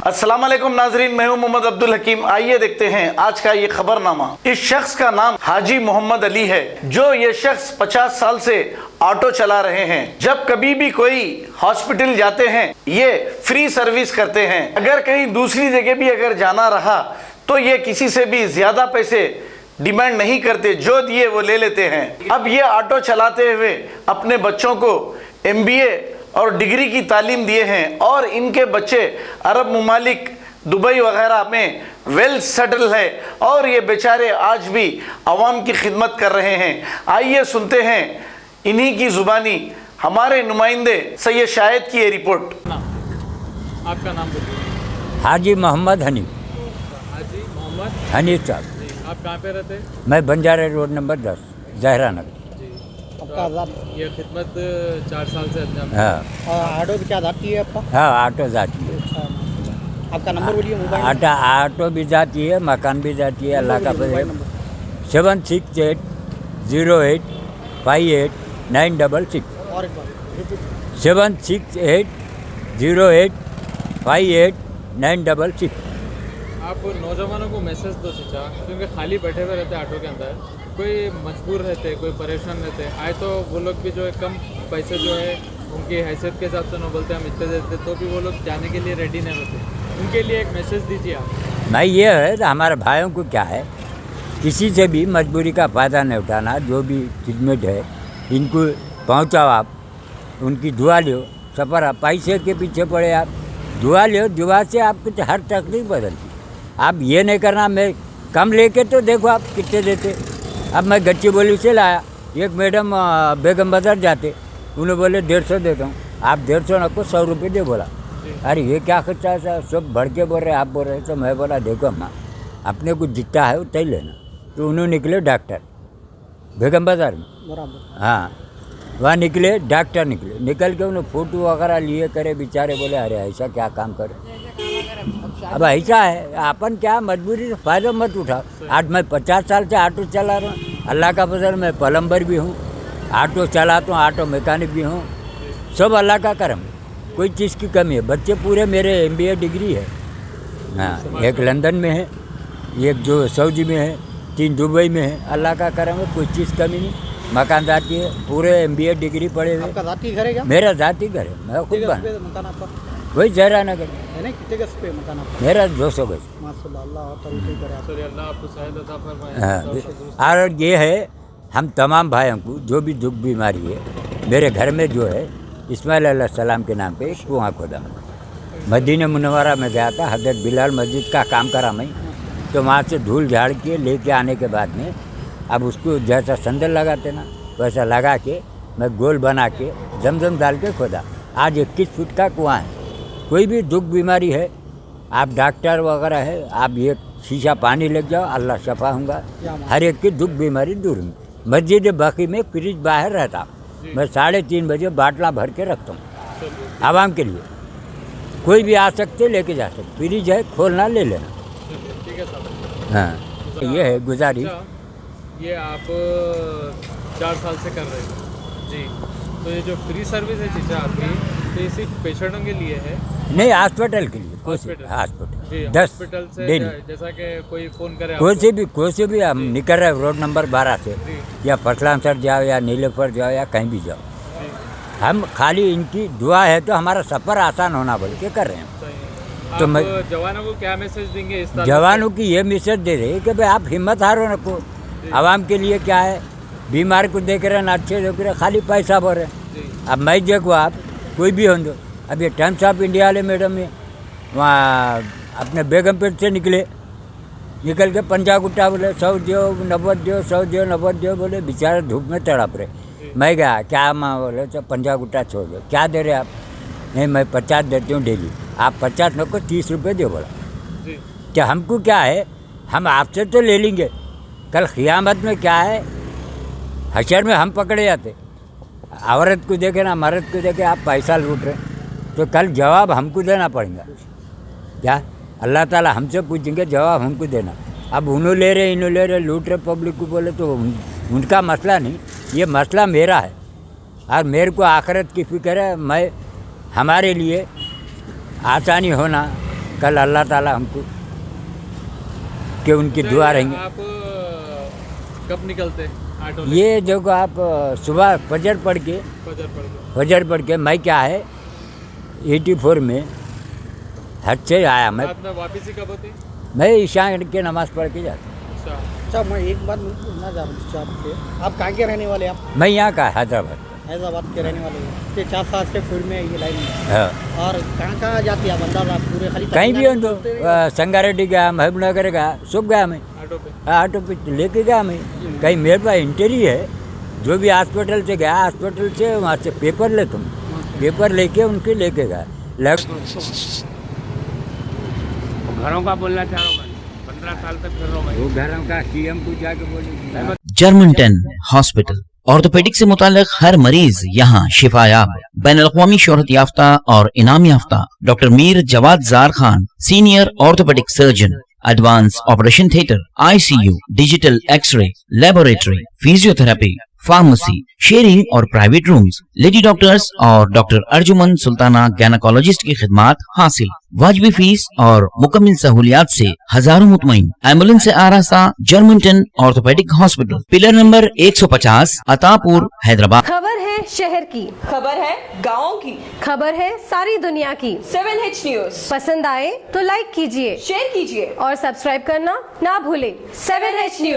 अस्सलाम वालेकुम नाजरीन, मैं हूं मोहम्मद अब्दुल हकीम। आइए देखते हैं आज का ये खबरनामा। इस शख्स का नाम हाजी मोहम्मद अली है, जो ये शख्स 50 साल से ऑटो चला रहे हैं। जब कभी भी कोई हॉस्पिटल जाते हैं ये फ्री सर्विस करते हैं। अगर कहीं दूसरी जगह भी अगर जाना रहा तो ये किसी से भी ज्यादा पैसे डिमांड नहीं करते, जो दिए वो ले लेते हैं। अब ये ऑटो चलाते हुए अपने बच्चों को MBA और डिग्री की तालीम दिए हैं और इनके बच्चे अरब ममालिक दुबई वगैरह में वेल सेटल है और ये बेचारे आज भी आवाम की खिदमत कर रहे हैं। आइए सुनते हैं इन्हीं की ज़ुबानी हमारे नुमाइंदे सैयद शाहिद की ये रिपोर्ट। आपका नाम बताइए। हाजी मोहम्मद हनीफ। हाजी मोहम्मद हनीफ साहब। आप कहाँ पे रहते हैं? मैं बंजारा रोड नंबर 10 जहरा नगर। तो ये खिदमत 4 साल से अंजाम। हाँ ऑटो क्या जाती है आपका? हाँ, ऑटो जाती है। आपका नंबर बोलिए मोबाइल। ऑटो भी जाती है, मकान भी जाती है। अल्लाह का फजल। 768085896। और एक बार 768085896। आप नौजवानों को मैसेज दो चाचा, क्योंकि खाली बैठे हुए रहते हैं ऑटो के अंदर। कोई मजबूर रहते हैं, कोई परेशान रहते हैं, आए तो वो लोग भी जो है कम पैसे जो है उनकी हैसियत के हिसाब से न बोलते हम इतने देते, तो भी वो लोग जाने के लिए रेडी नहीं होते। उनके लिए एक मैसेज दीजिए आप। नहीं, ये है हमारे भाइयों को क्या है, किसी से भी मजबूरी का फ़ायदा नहीं उठाना। जो भी खिदमत है इनको पहुँचाओ, आप उनकी दुआ लो। सफ़र आप पैसे के पीछे पड़े, आप दुआ लो। दुआ से आप कुछ हर तकलीफ बदलती। आप ये नहीं करना मैं कम लेके तो देखो आप कितने देते। अब मैं गच्ची बोली से लाया, एक मैडम बेगम बाज़ार जाते, उन्होंने बोले 150 देता हूँ। आप 150 नको 100 रुपये दे। बोला अरे ये क्या खर्चा है सर, सब बढ़ के बोल रहे आप बोल रहे। तो मैं बोला देखो अम्मा, अपने को जितना है उतना ही लेना। तो उन्होंने निकले डॉक्टर बेगम बाज़ार में। बराबर। हाँ, वहाँ निकले डॉक्टर, निकल के उन्हें फ़ोटो वगैरह लिए करे। बेचारे बोले अरे ऐसा क्या काम करे। अब ऐसा है अपन क्या मजबूरी से फ़ायदा मत उठाओ। आज मैं 50 साल से ऑटो चला रहा हूँ। अल्लाह का फजल, मैं प्लम्बर भी हूँ, ऑटो चलाता हूँ, ऑटो मैकेनिक भी हूँ। सब अल्लाह का करम, कोई चीज़ की कमी है। बच्चे पूरे मेरे MBA डिग्री है। हाँ, एक लंदन में है, एक जो सऊदी में है, 3 दुबई में है। अल्लाह का करम है, कोई चीज़ कमी नहीं। मकान जाती है, पूरे MBA डिग्री पढ़े हुए। आपका जाती घर है क्या? मेरा जाति घर है, मैं खुद बना। मकान आपका वही जहरा नगर है ना? कितने गज पे मकान आपका? मेरा 200 गज। माशाल्लाह, अल्लाह और तरीके करे आपको। सॉरी, अल्लाह आपको शायद अता फरमाए। हाँ, और ये है हम तमाम भाइयों को जो भी दुख बीमारी है, मेरे घर में जो है इस्माइल अलैहिस्सलाम के नाम पे एक कुआँ खोदा। मदीना मुनव्वरा में गया था, हज़रत बिलाल मस्जिद का काम करा मैं। तो वहाँ से धूल झाड़ के लेके आने के बाद में अब उसको जैसा संदल लगाते ना वैसा लगा के मैं गोल बना के जमजम डाल के खोदा। आज 21 फुट का कुआँ है। कोई भी दुख बीमारी है, आप डॉक्टर वगैरह है, आप एक शीशा पानी लग जाओ, अल्लाह शफा होगा। हर एक की दुख बीमारी दूर में। मस्जिद बाकी में फ्रिज बाहर रहता, मैं 3:30 बजे बाटला भर के रखता हूँ आवाम के लिए। कोई भी आ सकते लेके जा सकते। फ्रिज है, खोलना ले लेना। ठीक है साहब। हाँ, ये है गुजारिश। ये आप 4 साल से कर रहे हैं जी। तो ये जो फ्री सर्विस है चीचा आपकी, तो ये सिर्फ पेशेंटों के लिए है? नहीं, हॉस्पिटल के लिए। हॉस्पिटल जी, हॉस्पिटल 10 हॉस्पिटल से डेली। जैसा कि कोई फ़ोन करे कोई से भी हम निकल रहे रोड नंबर 12 से, या फसलांसर जाओ या नीलेपुर जाओ या कहीं भी जाओ, हम खाली इनकी दुआ है तो हमारा सफ़र आसान होना बोल के कर रहे हैं। तो मैं जवानों को क्या मैसेज देंगे इस तरह? जवानों की ये मैसेज दे रहे हैं कि भाई आप हिम्मत हारो न को। आवाम के लिए क्या है, बीमार को देख रहे हैं, अच्छे देख रहे हैं, खाली पैसा भर रहे हैं। अब मैं देखो आप कोई भी हो दो, अब ये टाइम्स ऑफ इंडिया वाले मैडम में वहाँ अपने बेगमपेट से निकल के पंजागुट्टा बोले 100 दो 90 दो 100 दो 90 दो बोले। बेचारे धूप में तड़प रहे। मैं गया क्या माँ बोले तो पंजागुट्टा छोड़ दो। क्या दे रहे आप? नहीं, मैं 50 देती हूँ डेली। आप 50 नको 30 रुपये दो। बोला क्या हमको क्या है, हम आपसे तो ले लेंगे, कल क़ियामत में क्या है, हशर में हम पकड़े जाते। औरत को देखे ना मर्द को देखे आप पैसा लूट रहे, तो कल जवाब हमको देना पड़ेगा। क्या अल्लाह ताला हमसे पूछेंगे, जवाब हमको देना। अब उन्होंने ले रहे इन्होंने ले रहे, लूट रहे पब्लिक को बोले तो उनका मसला नहीं, ये मसला मेरा है। और मेरे को आखिरत की फ़िक्र है। मैं हमारे लिए आसानी होना, कल अल्लाह ताला हमको कि उनकी दुआ रहेंगे। आप कब निकलते ऑटो लेके? ये देखो आप सुबह फजर पढ़ के मैं क्या है 84 में हज से आया मैं। रात में वापसी कब होती? मैं ईशा के नमाज़ पढ़ के जाता। अच्छा, अच्छा मैं एक बात पूछना चाह रहा हूँ आप कहाँ के रहने वाले आप? मैं यहाँ का हैदराबाद। हैदराबाद के रहने वाले हैं। ये 4 साल से फील्ड में ये लाइन में हाँ, और कहाँ जाती है आप अंदाजा पूरे खाली कहीं भी हो तो तमिलनाडु संगारेड्डी गया, महबूबनगर गया, सब गया मैं। ऑटो पे? हाँ, ऑटो पे लेके गया मैं। कहीं मेरे पास इंटरव्यू है, जो भी हॉस्पिटल से गया, हॉस्पिटल से वहाँ से पेपर ले तुम, पेपर लेके उनके लेके गया। घरों का बोलना चाह रहा हूँ मैं, 15 साल तक फिर रहा हूँ मैं। वो घरों का सीएम को जाके बोले जर्मनटन हॉस्पिटल ऑर्थोपेडिक से मुताल्लिक हर मरीज यहाँ शिफायाब। बैनुल-अक़वामी शोहरत याफ्ता और इनाम याफ्ता doctor Mir Jawad Zar Khan, senior orthopaedic surgeon, advance operation theatre, ICU, digital xray, laboratory, physiotherapy, pharmacy, sharing और प्राइवेट रूम्स, लेडी डॉक्टर्स और डॉक्टर अर्जुमन सुल्ताना गैनकोलॉजिस्ट की खिदमात हासिल। वाजिबी फीस और मुकम्मल सहूलियात से हजारों मुतमईन। एम्बुलेंस से आरास्ता Germanton orthopaedic hospital, pillar number 150, Attapur, Hyderabad. खबर है शहर की, खबर है गाँव की, खबर है सारी दुनिया की। 7H न्यूज पसंद आए तो लाइक कीजिए, शेयर कीजिए और सब्सक्राइब करना ना भूलें। 7H news.